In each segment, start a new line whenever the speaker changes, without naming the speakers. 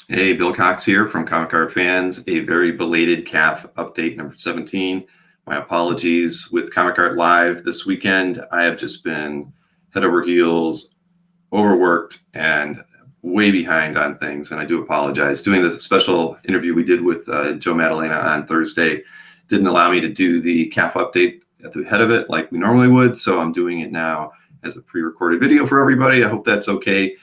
Hey, Bill Cox here from Comic Art Fans. A very belated CAF update number 17. My apologies with Comic Art Live this weekend. I have just been head over heels, overworked, and way behind on things, and I do apologize. Doing the special interview we did with Joe Madalena on Thursday didn't allow me to do the CAF update at the head of it like we normally would, so I'm doing it now as a pre-recorded video for everybody. I hope that's okay.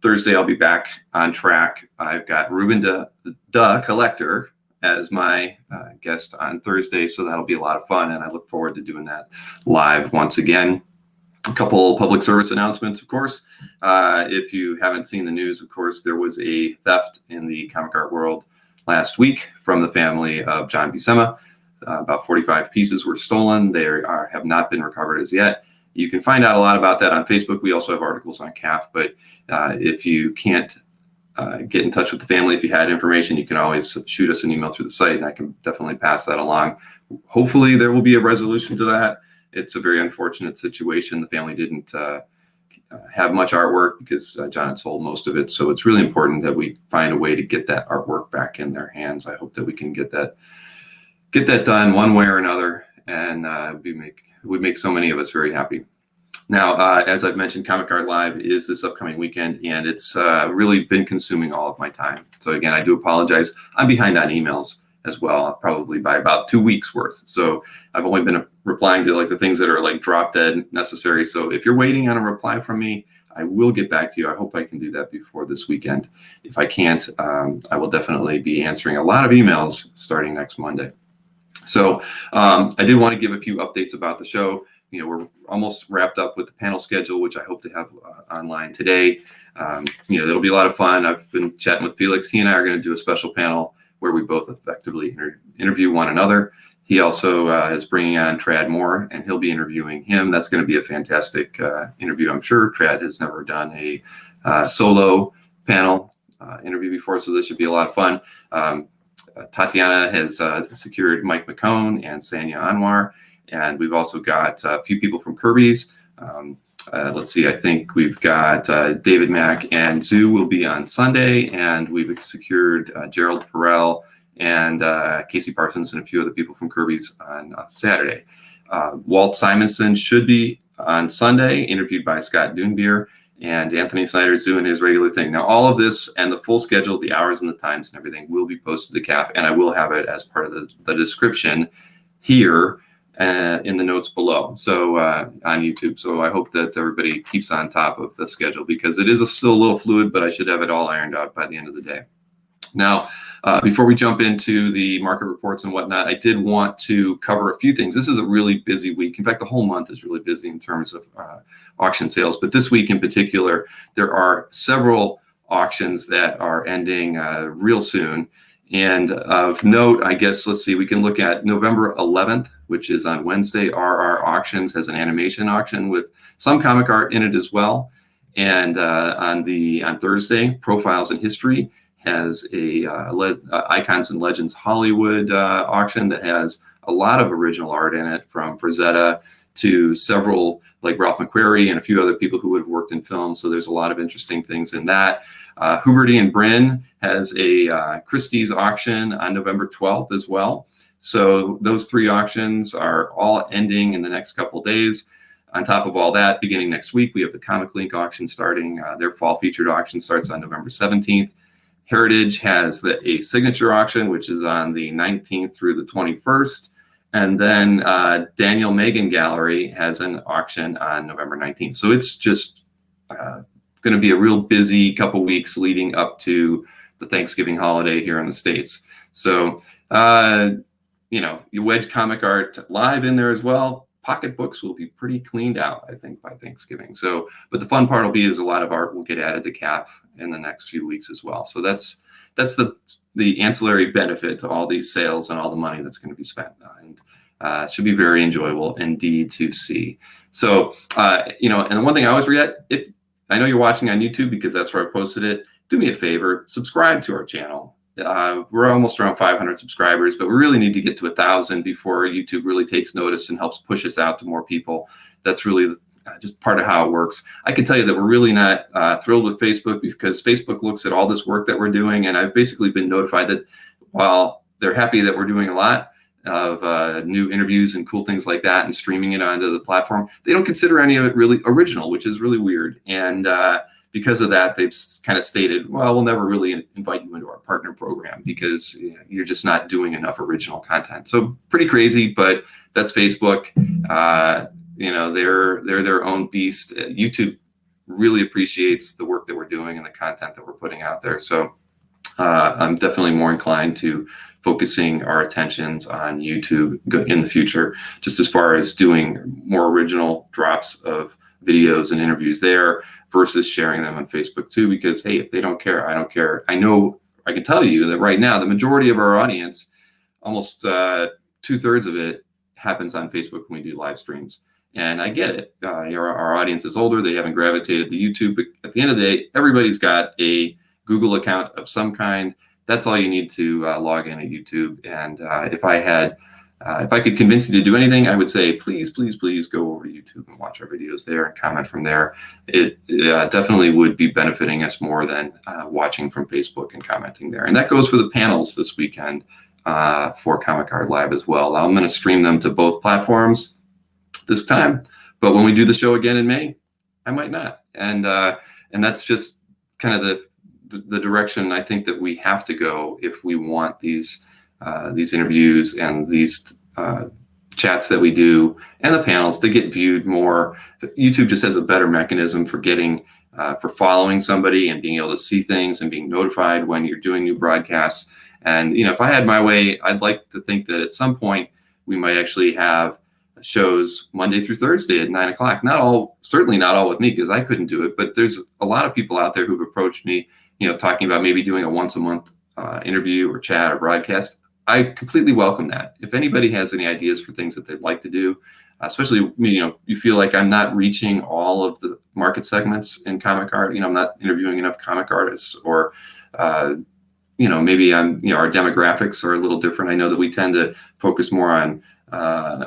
Thursday, I'll be back on track. I've got Ruben the Collector as my guest on Thursday, so that'll be a lot of fun, and I look forward to doing that live once again. A couple public service announcements, of course. If you haven't seen the news, of course, there was a theft in the comic art world last week from the family of John Buscema. About 45 pieces were stolen. They have not been recovered as yet. You can find out a lot about that on Facebook. We also have articles on CAF, but if you can't get in touch with the family, if you had information, you can always shoot us an email through the site, and I can definitely pass that along. Hopefully there will be a resolution to that. It's a very unfortunate situation. The family didn't have much artwork because John had sold most of it, so it's really important that we find a way to get that artwork back in their hands. I hope that we can get that done one way or another, and would make so many of us very happy. Now, as I've mentioned, Comic Art Live is this upcoming weekend, and it's really been consuming all of my time. So again, I do apologize. I'm behind on emails as well, probably by about 2 weeks worth. So I've only been replying to like the things that are like drop dead necessary. So if you're waiting on a reply from me, I will get back to you. I hope I can do that before this weekend. If I can't, I will definitely be answering a lot of emails starting next Monday. So I did want to give a few updates about the show. You know, we're almost wrapped up with the panel schedule, which I hope to have online today. You know, it'll be a lot of fun. I've been chatting with Felix. He and I are going to do a special panel where we both effectively interview one another. He also is bringing on Trad Moore, and he'll be interviewing him. That's going to be a fantastic interview. I'm sure Trad has never done a solo panel interview before, so this should be a lot of fun. Tatiana has secured Mike McCone and Sanya Anwar, and we've also got a few people from Kirby's. Let's see, I think we've got David Mack and Zoo will be on Sunday, and we've secured Gerald Perel and Casey Parsons and a few other people from Kirby's on Saturday. Walt Simonson should be on Sunday, interviewed by Scott Dunbier, and Anthony Snyder's doing his regular thing. Now, all of this and the full schedule, the hours and the times and everything will be posted to CAF, and I will have it as part of the description here in the notes below, so on YouTube. So I hope that everybody keeps on top of the schedule because it is still a little fluid, but I should have it all ironed out by the end of the day. Now, before we jump into the market reports and whatnot, I did want to cover a few things. This is a really busy week. In fact, the whole month is really busy in terms of auction sales. But this week in particular, there are several auctions that are ending real soon. And of note, I guess, let's see, we can look at November 11th, which is on Wednesday. RR Auctions has an animation auction with some comic art in it as well. And on Thursday, Profiles in History has a Icons and Legends Hollywood auction that has a lot of original art in it, from Frazetta to several like Ralph McQuarrie and a few other people who would have worked in film. So there's a lot of interesting things in that. Huberty and Bryn has a Christie's auction on November 12th as well. So those three auctions are all ending in the next couple days. On top of all that, beginning next week, we have the Comic Link auction starting. Their fall featured auction starts on November 17th. Heritage has a signature auction, which is on the 19th through the 21st. And then Daniel Megan Gallery has an auction on November 19th. So it's just going to be a real busy couple weeks leading up to the Thanksgiving holiday here in the States. So, you know, you wedge comic art live in there as well. Pocketbooks will be pretty cleaned out, I think, by Thanksgiving. So, but the fun part will be is a lot of art will get added to CAF in the next few weeks as well. So that's the ancillary benefit to all these sales and all the money that's going to be spent. And should be very enjoyable indeed to see. So, you know, and the one thing I always forget, if I know you're watching on YouTube because that's where I posted it, do me a favor, subscribe to our channel. We're almost around 500 subscribers, but we really need to get to 1,000 before YouTube really takes notice and helps push us out to more people. That's really just part of how it works. I can tell you that we're really not thrilled with Facebook, because Facebook looks at all this work that we're doing, and I've basically been notified that while they're happy that we're doing a lot of new interviews and cool things like that and streaming it onto the platform, they don't consider any of it really original, which is really weird. And because of that, they've kind of stated, well, we'll never really invite you into our partner program because you're just not doing enough original content. So pretty crazy, but that's Facebook. They're their own beast. YouTube really appreciates the work that we're doing and the content that we're putting out there. So I'm definitely more inclined to focusing our attentions on YouTube in the future, just as far as doing more original drops of videos and interviews there versus sharing them on Facebook too, because hey, if they don't care, I don't care. I know I can tell you that right now, the majority of our audience, almost 2/3 of it, happens on Facebook when we do live streams. And I get it. Our audience is older. They haven't gravitated to YouTube. But at the end of the day, everybody's got a Google account of some kind. That's all you need to log in at YouTube. And if I could convince you to do anything, I would say, please, please, please go over to YouTube and watch our videos there and comment from there. It definitely would be benefiting us more than watching from Facebook and commenting there. And that goes for the panels this weekend for Comic Art Live as well. I'm going to stream them to both platforms this time, but when we do the show again in May, I might not. And that's just kind of the direction I think that we have to go if we want these interviews and these chats that we do and the panels to get viewed more. YouTube just has a better mechanism for getting for following somebody and being able to see things and being notified when you're doing new broadcasts. And if I had my way, I'd like to think that at some point we might actually have shows Monday through Thursday at 9 o'clock. Certainly not all with me, because I couldn't do it, but there's a lot of people out there who've approached me, talking about maybe doing a once a month interview or chat or broadcast. I completely welcome that. If anybody has any ideas for things that they'd like to do, especially, you feel like I'm not reaching all of the market segments in comic art. I'm not interviewing enough comic artists, or, maybe our demographics are a little different. I know that we tend to focus more on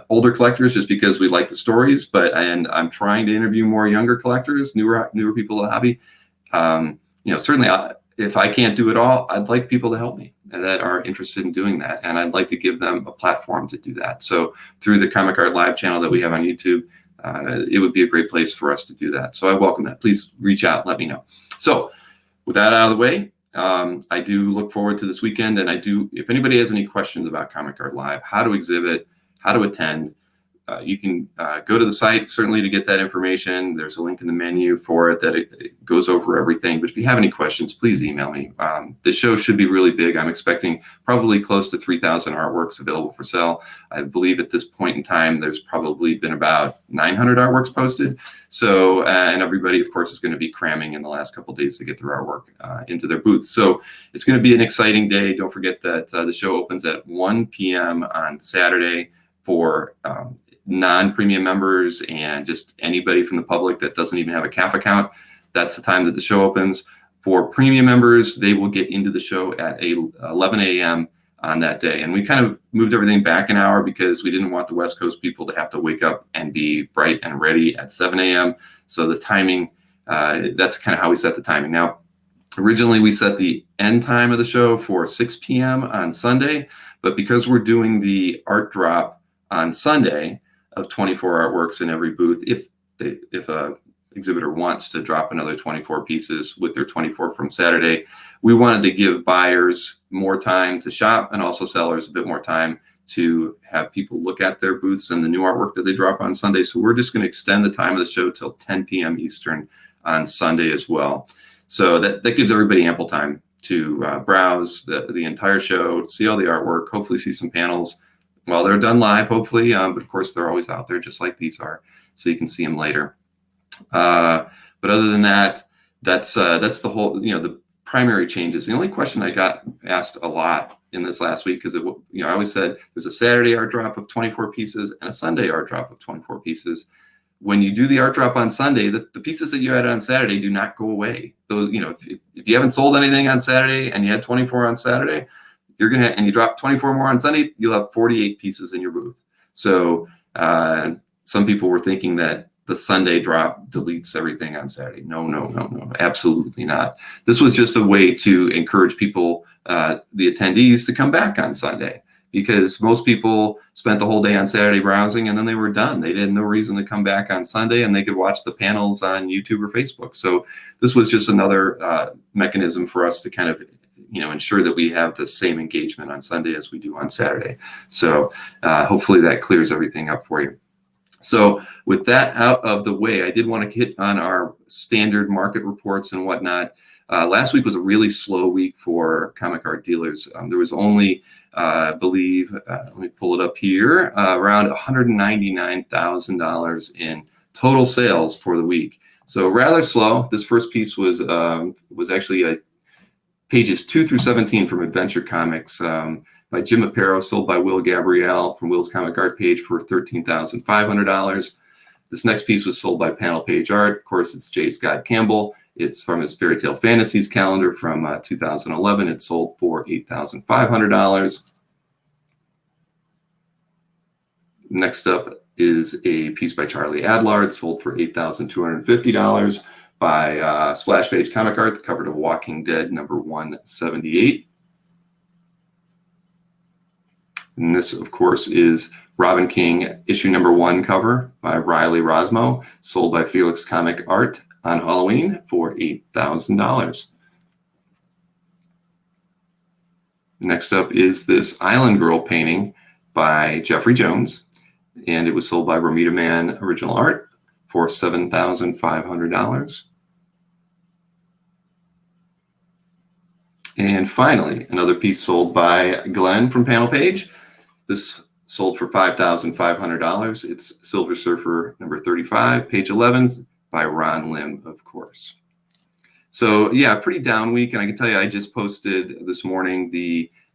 older collectors just because we like the stories, and I'm trying to interview more younger collectors, newer people to the hobby. Certainly if I can't do it all, I'd like people to help me that are interested in doing that. And I'd like to give them a platform to do that. So through the Comic Art Live channel that we have on YouTube, it would be a great place for us to do that. So I welcome that. Please reach out, let me know. So with that out of the way, I do look forward to this weekend. And if anybody has any questions about Comic Art Live, how to exhibit, how to attend, you can go to the site, certainly, to get that information. There's a link in the menu for it that it goes over everything. But if you have any questions, please email me. The show should be really big. I'm expecting probably close to 3,000 artworks available for sale. I believe at this point in time, there's probably been about 900 artworks posted. So, and everybody, of course, is going to be cramming in the last couple of days to get their artwork into their booths. So it's going to be an exciting day. Don't forget that the show opens at 1 p.m. on Saturday for non-premium members and just anybody from the public that doesn't even have a CAF account. That's the time that the show opens. For premium members, they will get into the show at 11 a.m. on that day. And we kind of moved everything back an hour because we didn't want the West Coast people to have to wake up and be bright and ready at 7 a.m. So the timing, that's kind of how we set the timing. Now, originally we set the end time of the show for 6 p.m. on Sunday, but because we're doing the art drop on Sunday of 24 artworks in every booth, if a exhibitor wants to drop another 24 pieces with their 24 from Saturday, we wanted to give buyers more time to shop and also sellers a bit more time to have people look at their booths and the new artwork that they drop on Sunday. So we're just going to extend the time of the show till 10 p.m. Eastern on Sunday as well. So that gives everybody ample time to browse the entire show, see all the artwork, hopefully see some panels while they're done live, hopefully. But of course, they're always out there just like these are, so you can see them later. But other than that, that's the whole, the primary changes. The only question I got asked a lot in this last week, because I always said there's a Saturday art drop of 24 pieces and a Sunday art drop of 24 pieces. When you do the art drop on Sunday, the pieces that you had on Saturday do not go away. Those, if you haven't sold anything on Saturday and you had 24 on Saturday, and you drop 24 more on Sunday, you'll have 48 pieces in your booth. So some people were thinking that the Sunday drop deletes everything on Saturday. No, no, no, no, absolutely not. This was just a way to encourage people, the attendees, to come back on Sunday, because most people spent the whole day on Saturday browsing and then they were done. They had no reason to come back on Sunday, and they could watch the panels on YouTube or Facebook. So this was just another mechanism for us to kind of ensure that we have the same engagement on Sunday as we do on Saturday. So hopefully that clears everything up for you. So with that out of the way, I did want to hit on our standard market reports and whatnot. Last week was a really slow week for comic art dealers. There was only, I believe, let me pull it up here, around $199,000 in total sales for the week. So rather slow. This first piece was actually pages 2 through 17 from Adventure Comics by Jim Aparo, sold by Will Gabrielle from Will's Comic Art page for $13,500. This next piece was sold by Panel Page Art. Of course, it's J. Scott Campbell. It's from his Fairy Tale Fantasies calendar from 2011. It sold for $8,500. Next up is a piece by Charlie Adlard, sold for $8,250 by Splash Page Comic Art, the cover to Walking Dead number 178. And this, of course, is Robin King issue number 1 cover by Riley Rosmo, sold by Felix Comic Art on Halloween for $8,000. Next up is this Island Girl painting by Jeffrey Jones, and it was sold by Romita Man Original Art for $7,500. And finally, another piece sold by Glenn from Panel Page. This sold for $5,500. It's Silver Surfer number 35, page 11, by Ron Lim, of course. So yeah, pretty down week. And I can tell you, I just posted this morning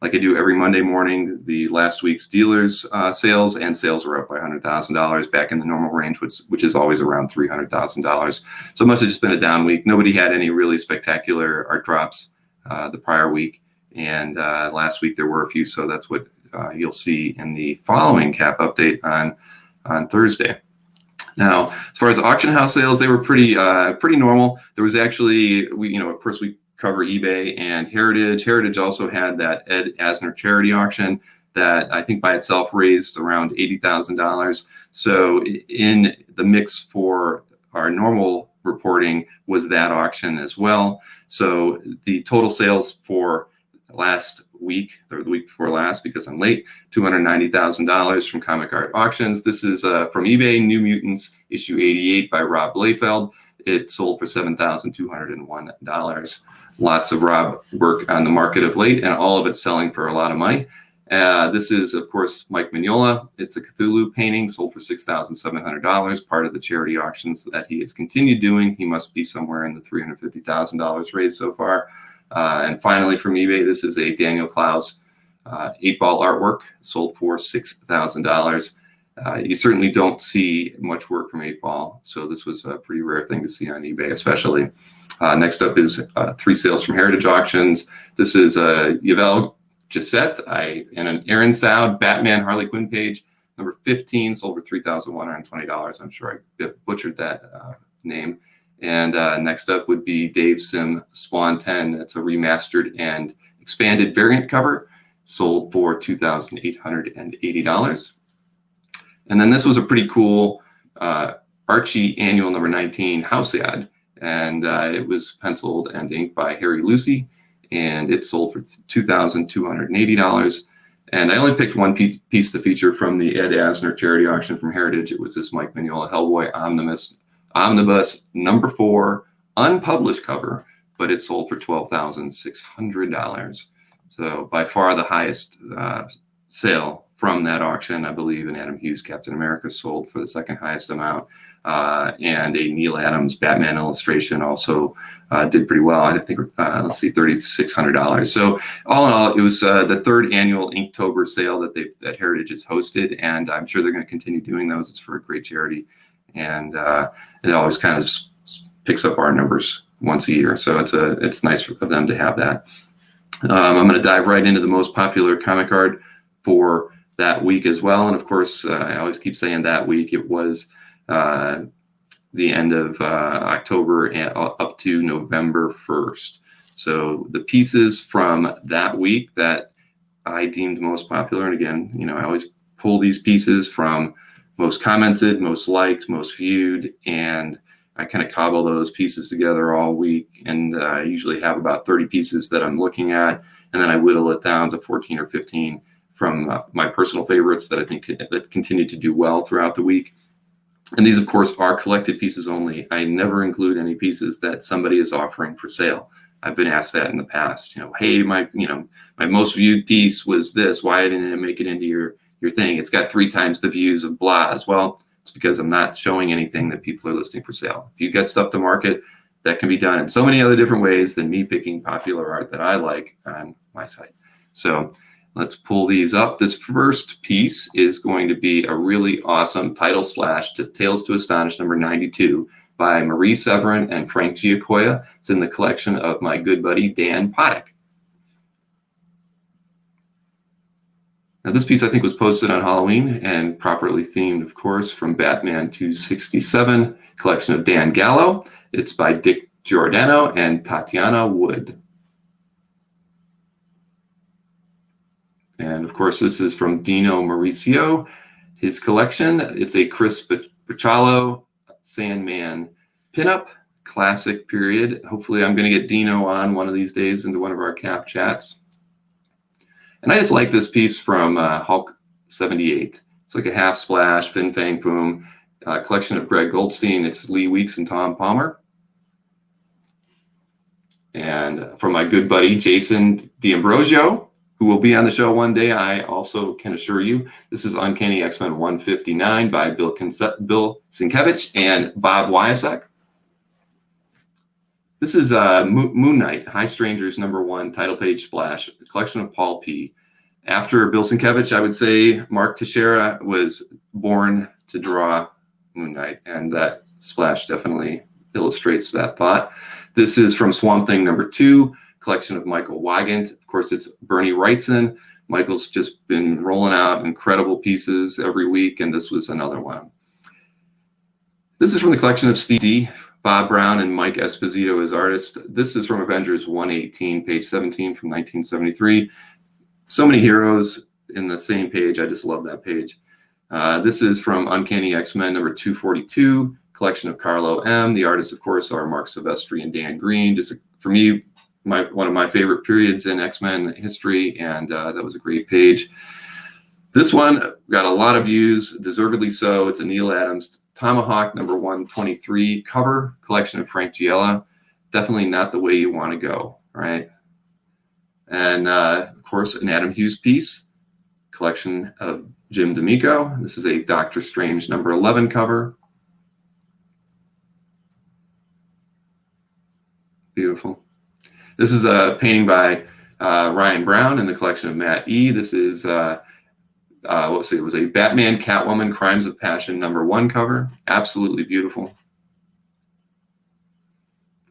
like I do every Monday morning, the last week's dealers sales, and sales were up by $100,000, back in the normal range, which is always around $300,000. So it must have just been a down week. Nobody had any really spectacular art drops the prior week, and last week there were a few. So that's what you'll see in the following CAF update on Thursday. Now, as far as auction house sales, they were pretty normal. There was actually, of course, we cover eBay and Heritage. Heritage also had that Ed Asner Charity auction that I think by itself raised around $80,000. So in the mix for our normal reporting was that auction as well. So the total sales for last week, or the week before last, because I'm late, $290,000 from Comic Art Auctions. This is from eBay, New Mutants issue 88 by Rob Blayfeld. It sold for $7,201. Lots of Rob work on the market of late, and all of it selling for a lot of money. This is, of course, Mike Mignola. It's a Cthulhu painting, sold for $6,700, part of the charity auctions that he has continued doing. He must be somewhere in the $350,000 raised so far. And finally, from eBay, this is a Daniel Klaus 8-ball artwork, sold for $6,000. You certainly don't see much work from 8-ball, so this was a pretty rare thing to see on eBay, especially. Next up is 3 sales from Heritage Auctions. This is Yvel Gisette and an Aaron Soud Batman Harley Quinn page, number 15, sold for $3,120. I'm sure I butchered that name. And next up would be Dave Sim Spawn 10. That's a remastered and expanded variant cover, sold for $2,880. And then this was a pretty cool Archie Annual number 19 house ad. And it was penciled and inked by Harry Lucy, and it sold for $2,280. And I only picked one piece to feature from the Ed Asner charity auction from Heritage. It was this Mike Mignola Hellboy Omnibus number 4 unpublished cover, but it sold for $12,600. So by far the highest sale from that auction, I believe, an Adam Hughes Captain America sold for the second highest amount. And a Neil Adams Batman illustration also did pretty well. I think, let's see, $3,600. So all in all, it was the 3rd annual Inktober sale that Heritage has hosted, and I'm sure they're going to continue doing those. It's for a great charity, and it always kind of picks up our numbers once a year. So it's nice of them to have that. I'm going to dive right into the most popular comic art for that week as well. And of course, I always keep saying that week. It was the end of October and up to November 1st. So the pieces from that week that I deemed most popular, and again, I always pull these pieces from most commented, most liked, most viewed, and I kind of cobble those pieces together all week, and I usually have about 30 pieces that I'm looking at, and then I whittle it down to 14 or 15 from my personal favorites that I think that continue to do well throughout the week. And these, of course, are collected pieces only. I never include any pieces that somebody is offering for sale. I've been asked that in the past. Hey, my most viewed piece was this. Why didn't it make it into your thing? It's got 3 times the views of Blahs. Well, it's because I'm not showing anything that people are listing for sale. If you get stuff to market, that can be done in so many other different ways than me picking popular art that I like on my site. So let's pull these up. This first piece is going to be a really awesome title splash to Tales to Astonish number 92 by Marie Severin and Frank Giacoya. It's in the collection of my good buddy Dan Poddick. Now this piece I think was posted on Halloween and properly themed, of course, from Batman 267, collection of Dan Gallo. It's by Dick Giordano and Tatiana Wood. And of course, this is from Dino Mauricio, his collection. It's a Chris Picciolo Sandman pinup, classic period. Hopefully I'm going to get Dino on one of these days into one of our CAF chats. And I just like this piece from Hulk 78. It's like a half splash, fin fang boom, collection of Greg Goldstein. It's Lee Weeks and Tom Palmer. And from my good buddy, Jason D'Ambrosio, who will be on the show one day, I also can assure you, this is Uncanny X-Men 159 by Bill Sienkiewicz and Bob Wyasek. This is Moon Knight, High Strangers #1, title page splash, a collection of Paul P. After Bill Sienkiewicz, I would say Mark Teixeira was born to draw Moon Knight, and that splash definitely illustrates that thought. This is from Swamp Thing #2, collection of Michael Wygant. Of course, it's Bernie Wrightson. Michael's just been rolling out incredible pieces every week, and this was another one. This is from the collection of Steve D. Bob Brown and Mike Esposito as artists. This is from Avengers 118, page 17 from 1973. So many heroes in the same page. I just love that page. This is from Uncanny X-Men number 242, collection of Carlo M. The artists, of course, are Mark Silvestri and Dan Green. Just for me, one of my favorite periods in X-Men history, and that was a great page. This one got a lot of views, deservedly so. It's a Neil Adams Tomahawk number 123 cover, collection of Frank Giella. Definitely not the way you want to go, right? And of course, an Adam Hughes piece, collection of Jim D'Amico. This is a Doctor Strange number 11 cover. Beautiful. This is a painting by Ryan Brown in the collection of Matt E. This is let's see, it was a Batman Catwoman Crimes of Passion #1 cover. Absolutely beautiful.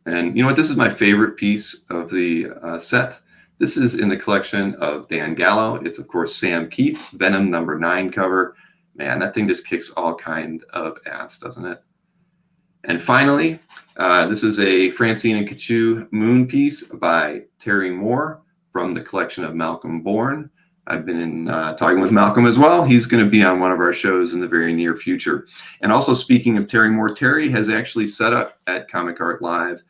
And you know what? This is my favorite piece of the set. This is in the collection of Dan Gallo. It's, of course, Sam Keith, Venom #9 cover. Man, that thing just kicks all kinds of ass, doesn't it? And finally, this is a Francine and Kachu Moon piece by Terry Moore from the collection of Malcolm Bourne. I've been talking with Malcolm as well. He's going to be on one of our shows in the very near future. And also, speaking of Terry Moore, Terry has actually set up at Comic Art Live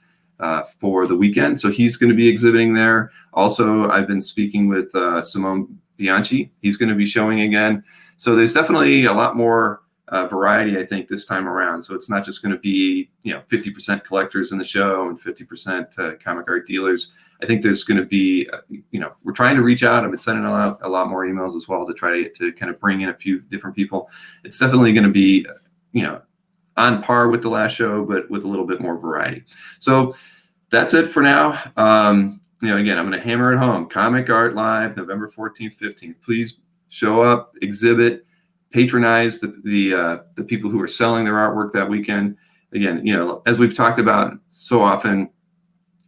for the weekend. So he's going to be exhibiting there. Also, I've been speaking with Simone Bianchi. He's going to be showing again. So there's definitely a lot more variety, I think, this time around. So it's not just going to be 50% collectors in the show and 50% comic art dealers. I think there's going to be, we're trying to reach out. I've been sending out a lot more emails as well to try to kind of bring in a few different people. It's definitely going to be, on par with the last show, but with a little bit more variety. So that's it for now. Again, I'm going to hammer it home. Comic Art Live, November 14th, 15th. Please show up, exhibit, patronize the people who are selling their artwork that weekend. Again, as we've talked about so often,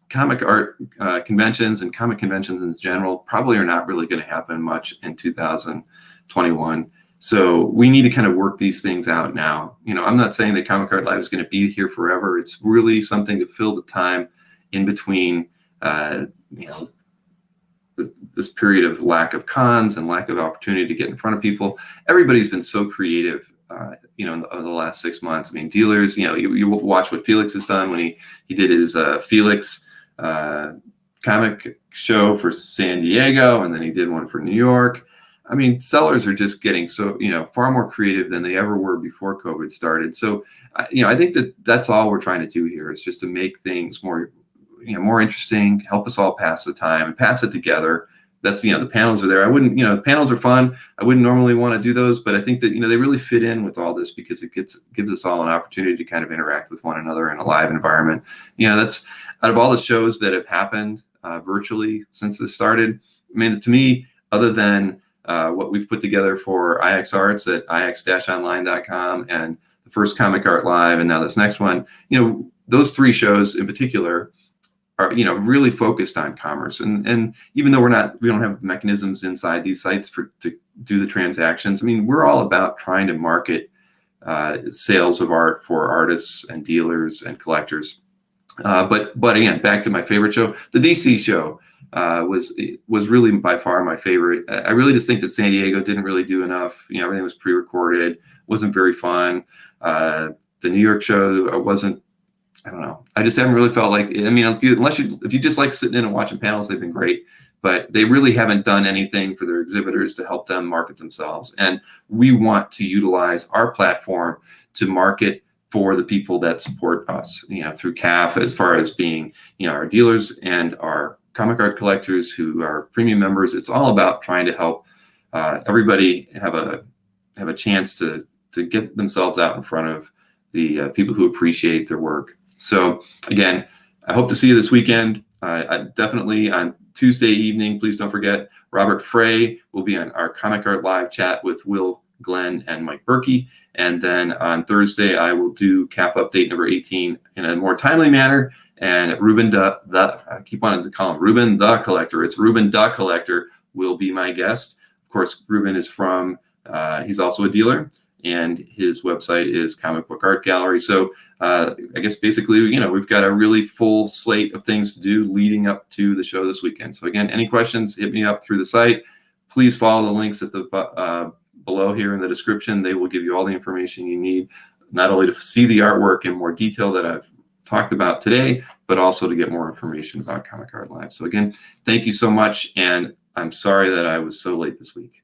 comic art conventions and comic conventions in general probably are not really going to happen much in 2021. So we need to kind of work these things out now. I'm not saying that Comic Art Live is going to be here forever. It's really something to fill the time in between, this period of lack of cons and lack of opportunity to get in front of people. Everybody's been so creative, in the last 6 months. I mean, dealers, you watch what Felix has done when he did his Felix comic show for San Diego, and then he did one for New York. I mean, sellers are just getting so, far more creative than they ever were before COVID started. So, I think that's all we're trying to do here is just to make things more interesting, help us all pass the time and pass it together. That's, the panels are there. I wouldn't, the panels are fun. I wouldn't normally want to do those, but I think that, they really fit in with all this because it gives us all an opportunity to kind of interact with one another in a live environment. That's out of all the shows that have happened virtually since this started. I mean, to me, other than what we've put together for IX Arts at ix-online.com and the first Comic Art Live, and now this next one, those 3 shows in particular are, really focused on commerce. And even though we don't have mechanisms inside these sites to do the transactions, I mean, we're all about trying to market sales of art for artists and dealers and collectors. But again, back to my favorite show, the DC show was really by far my favorite. I really just think that San Diego didn't really do enough. Everything was pre-recorded, wasn't very fun. The New York show wasn't. I don't know. I just haven't really felt like. I mean, if you just like sitting in and watching panels, they've been great, but they really haven't done anything for their exhibitors to help them market themselves. And we want to utilize our platform to market for the people that support us, through CAF, as far as being, our dealers and our comic art collectors who are premium members. It's all about trying to help everybody have a chance to get themselves out in front of the people who appreciate their work. So again, I hope to see you this weekend. I definitely on Tuesday evening. Please don't forget, Robert Frey will be on our Comic Art Live chat with Will Glenn and Mike Berkey. And then on Thursday, I will do CAF update number 18 in a more timely manner. And Ruben I keep wanting to call him Ruben the Collector. It's Ruben the Collector will be my guest. Of course, Ruben is from, he's also a dealer, and his website is Comic Book Art Gallery. So I guess basically, we've got a really full slate of things to do leading up to the show this weekend. So again, any questions, hit me up through the site. Please follow the links at the below here in the description. They will give you all the information you need, not only to see the artwork in more detail that I've talked about today, but also to get more information about Comic Art Live. So again, thank you so much, and I'm sorry that I was so late this week.